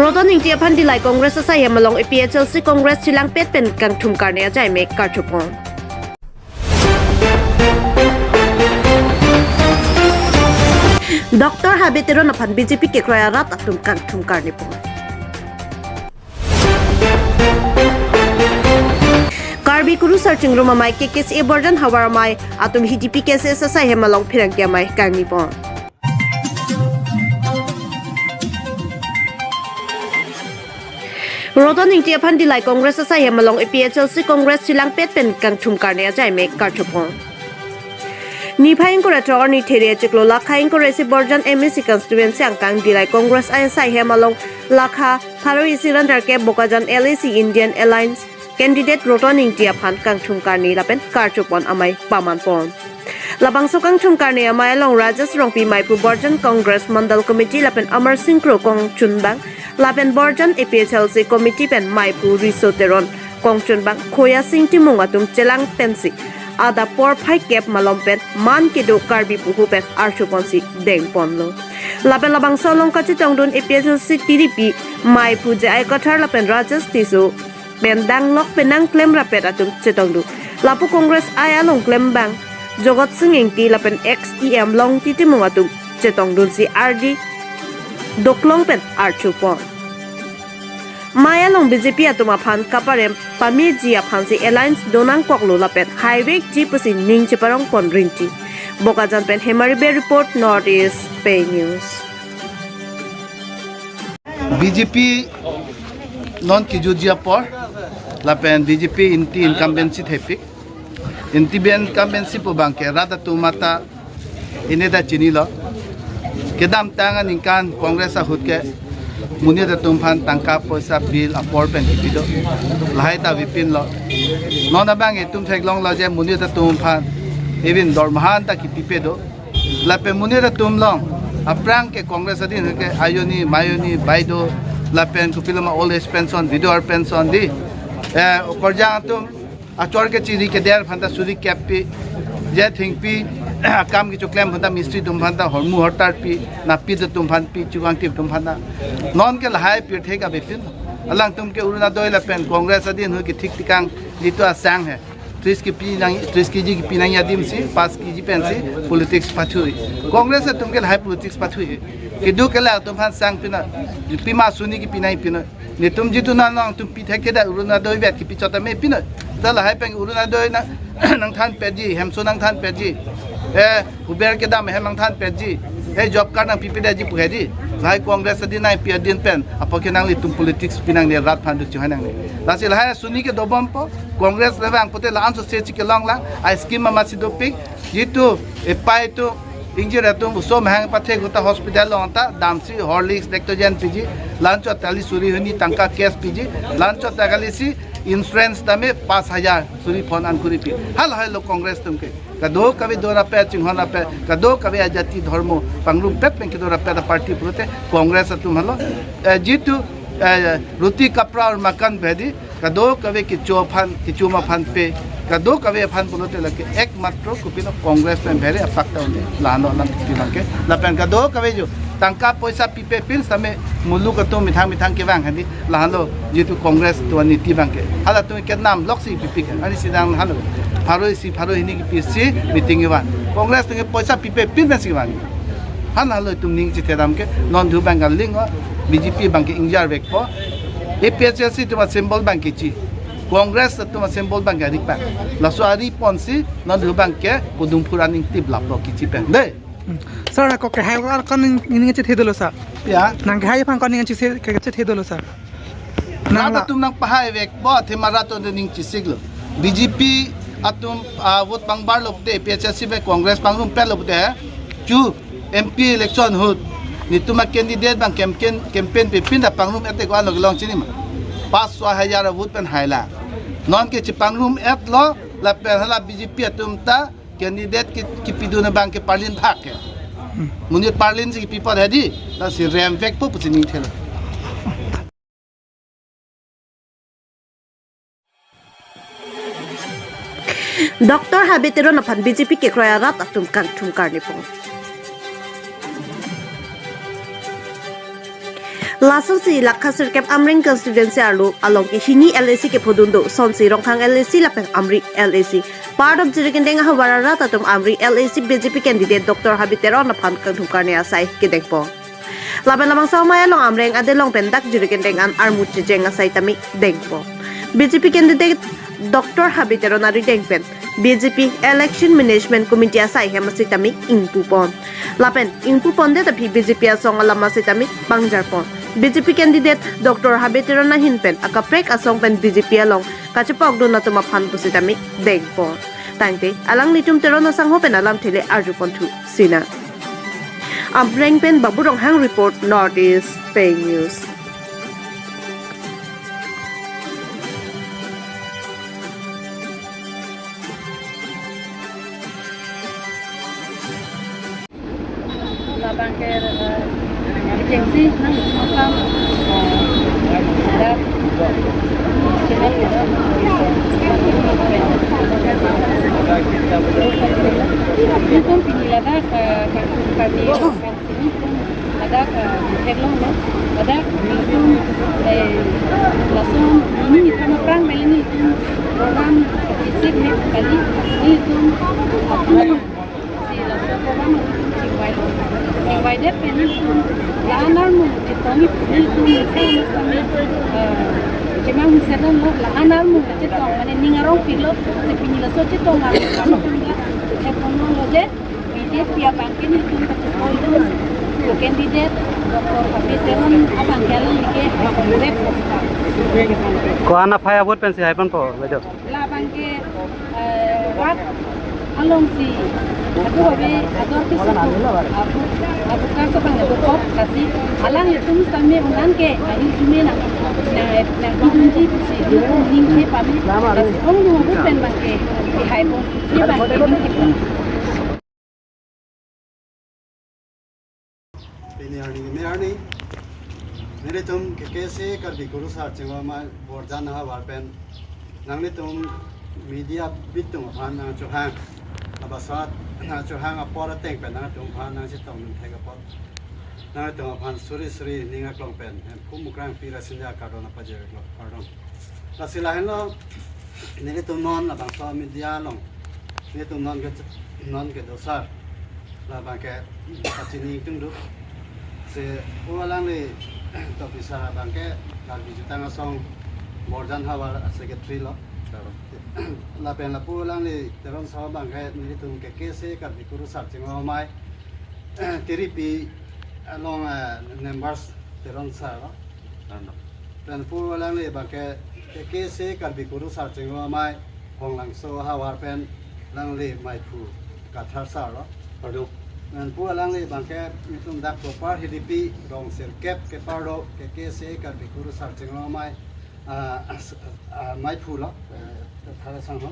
Rotoning ti aphan dilai Congress sa yamalong EPHLC Congress silang pet pen kang thumkar ne ajai me karchupon. Dr. Habitero naphan BJP ke kroya rat atum kang thumkar ni pon. Karbi kuru searching room amai ke kes e burden hawar amai atum HDP kes sa yamalong phirang ke amai kang ni pon. Rotoning ti aphan dilai Congress sa yamalong EPHLC Congress silang pet pen kang thumkar ne ajai me karchupon. Ni phaing ko rator ni there chiklo lakhaing ko resi borjan MEC constituency angkang dilai Congress ISI hemalong lakha Pharoi Sirandar ke Bokajan LAC Indian Alliance candidate Rotoning ti aphan kang thumkar ni lapen karchupon amai pamanpon. Labang sokang thumkar ni amai long Rajas Rongpi Maipu Borjan Congress Mandal Committee lapen Amar Singh Kro Kong Chunbang lapen Borjan EPHLC Committee pen Maipu Risoteron Kong Chunbang Khoya Singh Timung atum chelang pensi ada por phai kep malompen man ke do karbi puhu pen archuponsi deng ponlo lapen labang solong ka chitongdun EPHLC TDP Maipu je ai kathar lapen Rajas Tisu pen dang lok penang klem rapet atum chitongdu lapu Congress ai along klem bang Jogot Singing ti lapen XEM long ti timung atum chitongdun si RD doklong pen archupon Maya long BJP atum aphan kaparem pami ji aphan si alliance donang koklo lapet highway ji pusin ning chiparong pon ringti Bokajan pen Hemari Bay report Northeast Pay News BJP non kijujia por lapen BJP inti incumbency thepik inti ben incumbency po bangke rada tumata ineda chinilo kedam tanga ningkan congress hutke munida tumphan tangka poisa bill apor pen pido lahai ta vipin lo nona bang etum theklong lo je munida tumphan even dormahan ta ki pipedo lape munida tumlong aprang ke congress adin ke ayoni mayoni baido lapen kupilama old age pension widower pension di korjang tum achor ke chiri ke der phanta suri kapi je thingpi kam ki choklem phanta mistri tum phanta hormu hortar pi napi de tum phan pi chuang tip tum phanta non ke lahai pi theka bepin alang tum ke uruna doi la pen congress adin hu ki thik tikang litu asang hai 30 ki pi nang 30 kg ki pi nang yadim si 5 kg pensi politics pathui congress tum ke lahai politics pathui ke du ke la tum phan sang pina pi ma suni ki pi nai pina ni tum jitu na nang tum pi theke da uruna doi vet ki pi chota me pina ta lahai pen uruna doi na nang than peji hemso nang than peji uber ke dam hemang than peji job card nang pipi daji puhedi lai congress adi nai pi adin pen apo ke nang li tum politics pinang ne rat phan du chu hanang ne lasi lai suni ke dobam po congress lewang pote lan so se ke long lang ai scheme ma si do pik jitu pai tu injure tum so mahang pathe gota hospital lonta damsi horlicks dectogen piji lancho tali suri huni tangka case piji lancho tagalisi insurance dame 5000 suri phone an kuri pi hal lo congress tumke kado kavi dora pe chinghona pe kado kavi ajati dharmo pangrum pet pen ke dora pe da party prote congress tum halo jitu ruti kapra aur makan bedi kado kavi ki chofan ki chuma phan pe kado kavi phan pulote lake ek matro kupino congress pen bhere afakta unde lano lan pinake la pen kado kavi jo tangka poisa pipe pil same mulu ka to mithang ke wang handi lahalo jitu congress to niti bangke hala tu ke nam loksi pipi ani sidang halo Pharoi ni ki pc meeting iwan congress tu poisa pipe pil ben siwan halo tum ning chi thedam ke non du bangal ling BJP bangke ingjar vek po EPHLC tu symbol bangke chi congress tu symbol bangke rik pa la so ari ponsi non du bangke pudum puraning tip lapro ki chi pen de Sir, ako kaya kon ningi chit hedolo sa. Ya. Nang kaya pang kon ningi chit hedolo sa. Nada tum nang pahai vek bo the marathon ning chisiglo. BJP atum vote pangbar lopte PHC be congress pangrum pe lopte chu MP election hut ni tuma candidate bang campaign pe pinda pangrum ate ko alog long chini ma 500,000 vote pen haila non ke chipangrum et lo la pe hala BJP atum ta candidate ki piduna bang ke parlin thak ke munit parlin si people hadi la si rem vek po puchini thela Dr. Habitero naphan BJP ke kroya rat atum kang thumkar ni pon Langsung si lakhasir kep amring constituency arlu along ki hini LAC ke phodundo sonsi rongkhang LAC lapeng amri LAC part of jirikendeng hawarara tatum amri LAC BJP candidate Dr. Habitero na phan kang thukarne asai ke dekpo laben lamang saumay along amreng adelong pendak jirikendeng an armut jeng asai tami dekpo BJP candidate Dr. Habitero na ridengpen BJP Election Management Committee asai hemasi tami ingpupon lapen ingpupon de tapi BJP asong alama sitami bangjarpon BJP candidate Dr. Habitero na hinpen akaprek asong pen BJP along kachapok do na tumaphan pusitami degpo tangte alang nitum tero na sangho pen alam thele arjupon thu sina amreng pen baburong hang report Northeast Pay News Bangker agensi nang makam ada itu pinilada kami sini ada headlong ada itu langsung ini sama perang ini program fisik nih kali itu si langsung program invited pen laanar mo itong itu kami jemang sedan lo laanar mo itong mane ningarong pilo se pinila so itong ano teknologi BJP ya bangkin itu itu candidate Dr. Habitero abang jalan ke rep ko ana phaya bot pen si haipan po bejo la bangke wat along si aku abe ador ki aku kaso bang aku kop kasi alang itu mustame unan ke ahi jume na gidunji si ning ke pami kasi ong lu pen bangke di haibon ni bangke Ini मेरे तुम कैसे कर भी करो साथ चंगा मैं बोर्डा ना वार पेन नंगने तुम मीडिया बिट तुम भान ना चोहां अब साथ ना चोहां अपोर तेंग पेन ना तुम भान ना से तुम थे का पॉट ना तुम भान सुरी निंगा क्लों पेन कुम मुक्रांग पीरा सिंजा काडो ना पजे काडो लासिला है लो मेरे तुम नॉन ना बांसा मीडिया लों मेरे तुम नॉन के दोसार ला बांके पचिनी तुम दो se ulang le to bisa bangke kal bijutang asong borjan hawar secretary lo la pen la pulang le teron sa bangke ni tum ke kese kar bikuru sar chingwa mai tiripi along members teron sa lo pen pulang le bangke ke kese kar bikuru sar chingwa mai honglang so hawar pen lang le mai pu kathar sa lo padu nan pu alang le bangke mitum dak proper HDP dong sel cap ke pardo ke kese kar bikuru sar chinglo mai mai phulo thara sang ho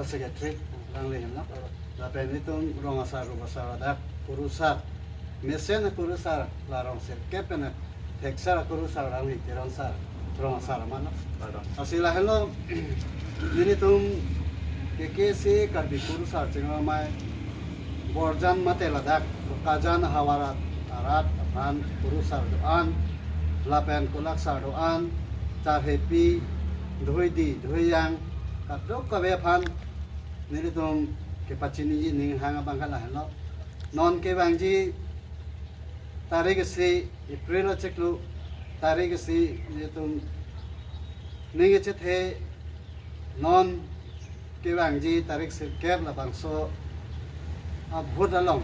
secretary lang le hemna la pen mitum rong asar ro basar dak kurusar mesen kurusar la rong sel cap na thexar kurusar lang hi teron sar rong asar mano asila hello minitum ke kese kar bikuru sar chinglo mai borjan mate ladak kajan hawarat arat aphan purusar doan lapen kulak sar doan tar happy dhoyang kadok kabe phan niritum ke pachini ning hanga bangala halo non ke bangji tarik se april cheklu tarik se niritum ninge chethe non ke bangji tarik se kep la bangso vote along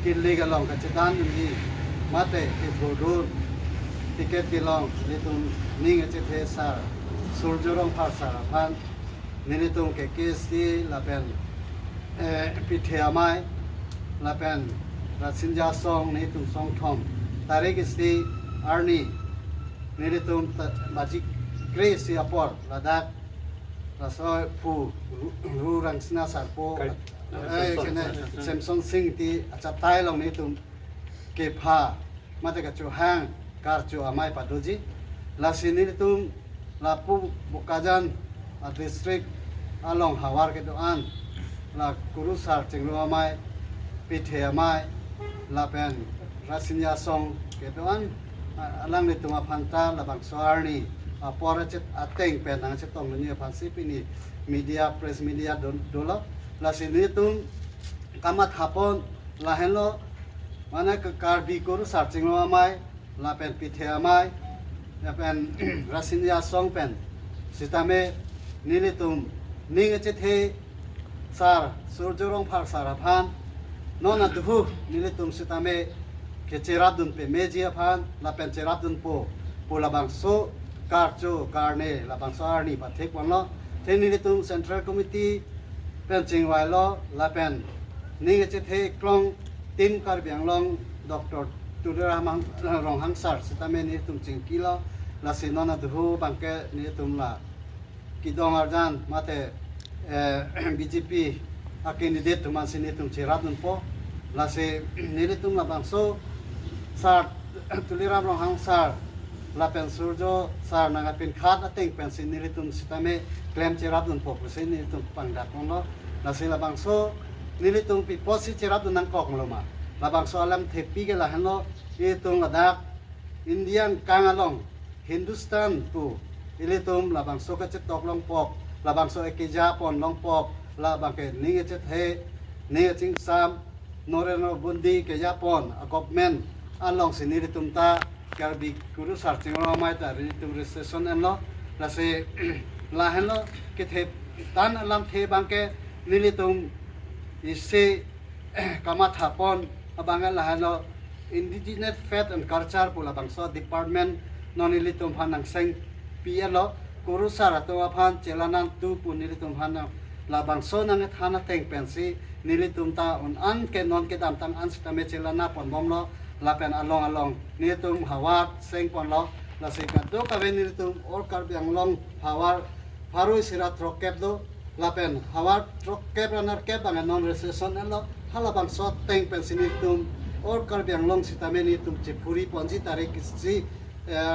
किल्ली along कचदान जी माते के बोडूर टिकट के long ni tum ning che the sar surjorong phar sar phan ni tum ke kesi la pen pithia mai la pen rasinja song ni tum song thom tarik sti arni ni tum magic grace apor ladak raso pu ru rang sna sar po Samsung Sing ti acha tai long ni tum ke pha mate ka chu hang kar chu amai padoji la sini tum la pu bukajan district along hawar ke doan la kuru sar chinglo amai pithe amai la pen rasinya song ke doan lang ni tuma phanta labang soarni pora chet ateng pen nang chet tong ni phansi pini media press media dolo la sini tum kamat hapon la hello mana ke karbi koru searching lo amai la pen pithe amai la pen rasinia song pen sitame nilitum ninge chet he sar surjorong phar saraphan nona duhu nilitum sitame ke ceradun pe meji aphan la pen ceradun po labang so karcho karne labang sarni pathek wanlo theni litum central committee pen chingwai lo la pen ninge chethe klong tin kar bianglong dr tudaramang rong hangsar sitame ni tum chingki lo la sinona duhu bangke ni tum la kidong arjan mate BJP a candidate tuman sini tum ceradun po la se ni litum labang so sar tuliram rong hangsar la pen surjo sar nanga pen khat ateng pen sinilitum sitame claim cheradun po sinilitum pangdak no la sila bangso nilitum pi posi cheradun nang kok loma la bangso alam thepi ge la hanlo itung adak indian kangalong hindustan pu ilitum la bangso ka chetok long pok la bangso ke japon long pok la bangke ninge chet he ne ching sam noreno bundi ke japon a government along sinilitum ta karbi kuru searching lo mai ta ritum recession en lo la se la hen lo ke the tan alam the bangke nilitum ise kamat hapon abangal la hen lo indigenous faith and culture pula bangso department non nilitum phanang seng plo kuru sara to phan chelanan tu pu nilitum phanang la bangso nang thana teng pensi nilitum ta on an ke non ke dam tang an stame chelana pon bom lo la pen along ni tum hawat seng pon lo la se ka do ka ven ni tum or kar biang long hawar faroi sira trokep do la pen hawar trokep ranar ke bang non recession lo hala bang so teng pen sin tum or kar biang long sitame ni tum chepuri ponji tarik si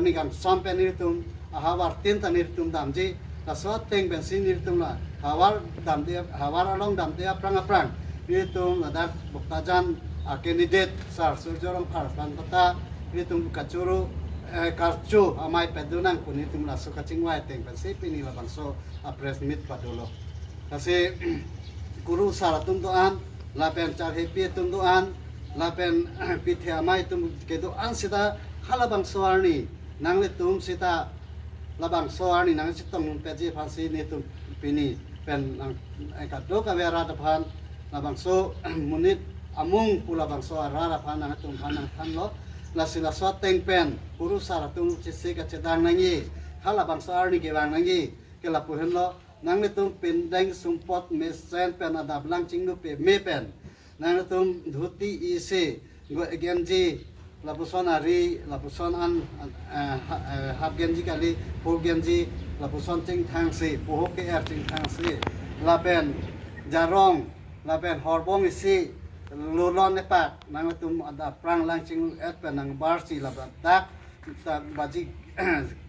ni gam sam pen ni tum hawar tin ta ni tum damji la so teng pen sin ni tum la hawar dam de hawar along dam de aprang ni tum adak buktajan a candidate sar surjorong phar panta nitum kachuru karchu amai pedunang kunitum la suka chingwai teng pa se pini la bangso a press meet padolo kase guru saratum doan la pen char happy tum doan la pen pithe amai tum ke do an sita hala bangso arni nangle tum sita la bangso arni nang sitong peji phasi ni tum pini pen ka do ka vera ta phan la bangso munit amung pula bangso arara phanang tum phanang thanlo la sila so teng pen puru sara tum chise ka chedang nangi hala bangso arni ke wang nangi ke la puhen lo nang ne tum pen deng sumpot me sen pen adab lang ching nu pe me pen nang ne tum dhuti ise go genji la puson ari la puson an hab genji kali pul genji la puson ching thang se puho ke er ching thang se la pen jarong la pen horbong isi lulon ne pak nang tum ada prang lang ching et pen nang bar si la dak ta baji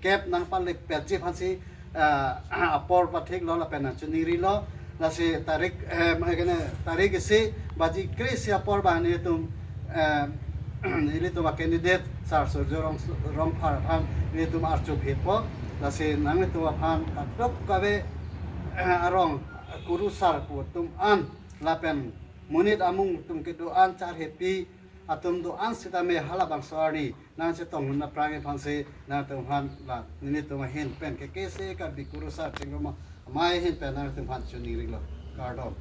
kep nang pal le pechi phansi apor pathik lo la pen chuniri lo la se tarik magane tarik se baji kris apor ba ne tum ini tum candidate sar surjorong rong phar phan ni tum archu phepo la se nang tum phan tok kawe arong kuru sar pu tum an la pen munit amung tum ke doan char happy atum doan sitame hala bang sorry na se tong na prange phanse na tum han la ni tum hen pen ke se ka bikuru sa chingoma mai hen pen na tum han chuni ri lo cardon